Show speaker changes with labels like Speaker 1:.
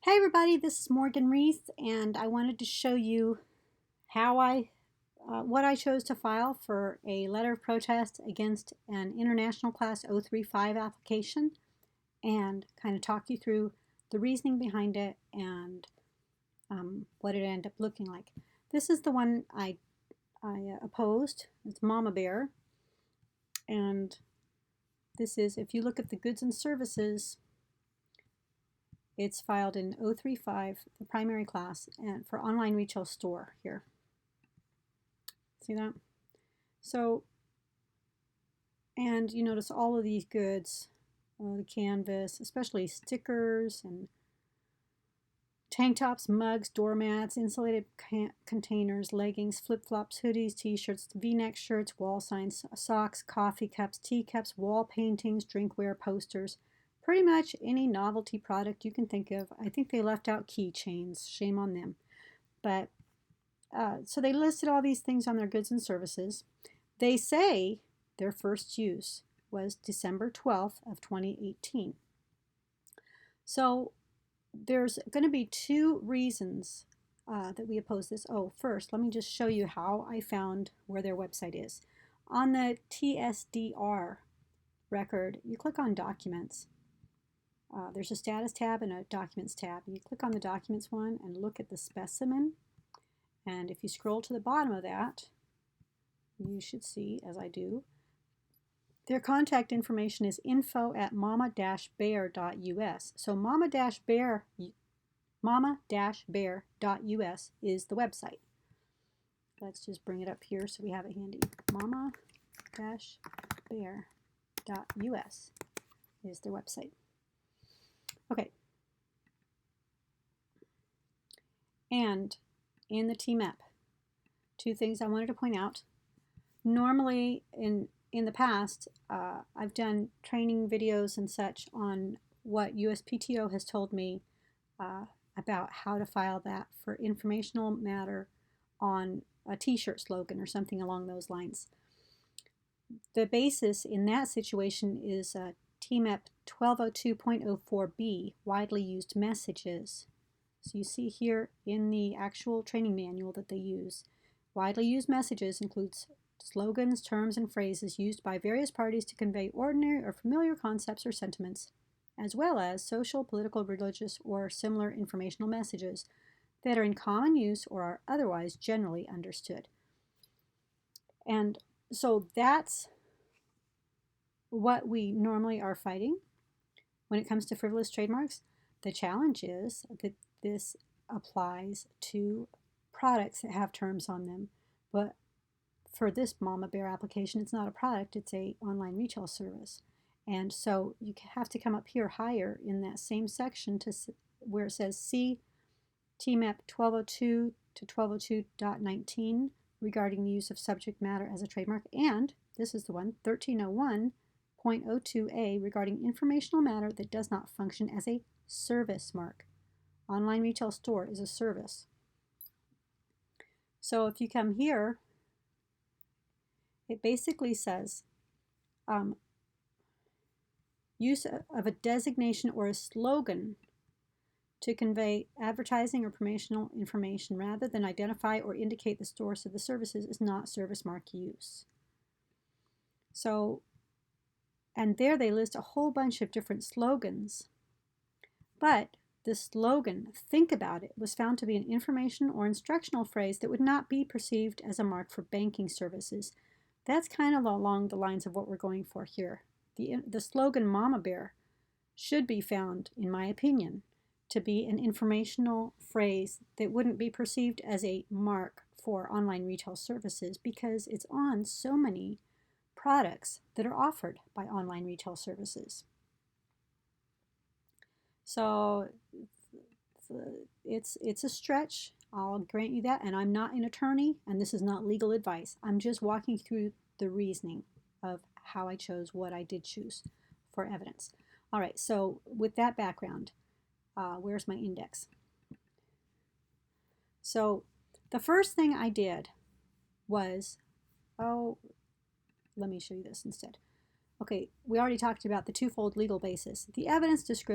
Speaker 1: Hey everybody, this is Morgan Reese, and I wanted to show you what I chose to file for a letter of protest against an International Class 035 application, and kind of talk you through the reasoning behind it and what it ended up looking like. This is the one I opposed. It's Mama Bear, and this is, if you look at the goods and services, it's filed in 035, the primary class, and for online retail store here. See that? So, and you notice all of these goods, the canvas, especially stickers and tank tops, mugs, doormats, insulated containers, leggings, flip-flops, hoodies, t-shirts, v-neck shirts, wall signs, socks, coffee cups, teacups, wall paintings, drinkware, posters. Pretty much any novelty product you can think of. I think they left out keychains. Shame on them. But so they listed all these things on their goods and services. They say their first use was December 12th of 2018. So there's going to be two reasons that we oppose this. Oh, first, let me just show you how I found where their website is. On the TSDR record, you click on Documents. There's a Status tab and a Documents tab. You click on the Documents one and look at the specimen. And if you scroll to the bottom of that, you should see, as I do, their contact information is info@mama-bear.us. So mama-bear.us is the website. Let's just bring it up here so we have it handy. mama-bear.us is their website. Okay. And in the TMAP, two things I wanted to point out. Normally, in the past, I've done training videos and such on what USPTO has told me about how to file that for informational matter on a t-shirt slogan or something along those lines. The basis in that situation is TMAP 1202.04b, widely used messages. So you see here in the actual training manual that they use, widely used messages includes slogans, terms, and phrases used by various parties to convey ordinary or familiar concepts or sentiments, as well as social, political, religious, or similar informational messages that are in common use or are otherwise generally understood. And so that's what we normally are fighting when it comes to frivolous trademarks. The challenge is that this applies to products that have terms on them, but for this Mama Bear application, it's not a product, it's a online retail service. And so you have to come up here higher in that same section to where it says see TMAP 1202 to 1202.19 regarding the use of subject matter as a trademark, and this is the one, 1301.02a regarding informational matter that does not function as a service mark. Online retail store is a service. So if you come here, it basically says use of a designation or a slogan to convey advertising or promotional information rather than identify or indicate the source of the services is not service mark use. So, and there they list a whole bunch of different slogans, but the slogan, think about it, was found to be an information or instructional phrase that would not be perceived as a mark for banking services. That's kind of along the lines of what we're going for here. The slogan Mama Bear should be found, in my opinion, to be an informational phrase that wouldn't be perceived as a mark for online retail services because it's on so many products that are offered by online retail services. So it's a stretch, I'll grant you that, and I'm not an attorney, and this is not legal advice. I'm just walking through the reasoning of how I chose what I did choose for evidence. All right, so with that background, where's my index? So the first thing I did was, let me show you this instead. Okay, we already talked about the twofold legal basis. The evidence description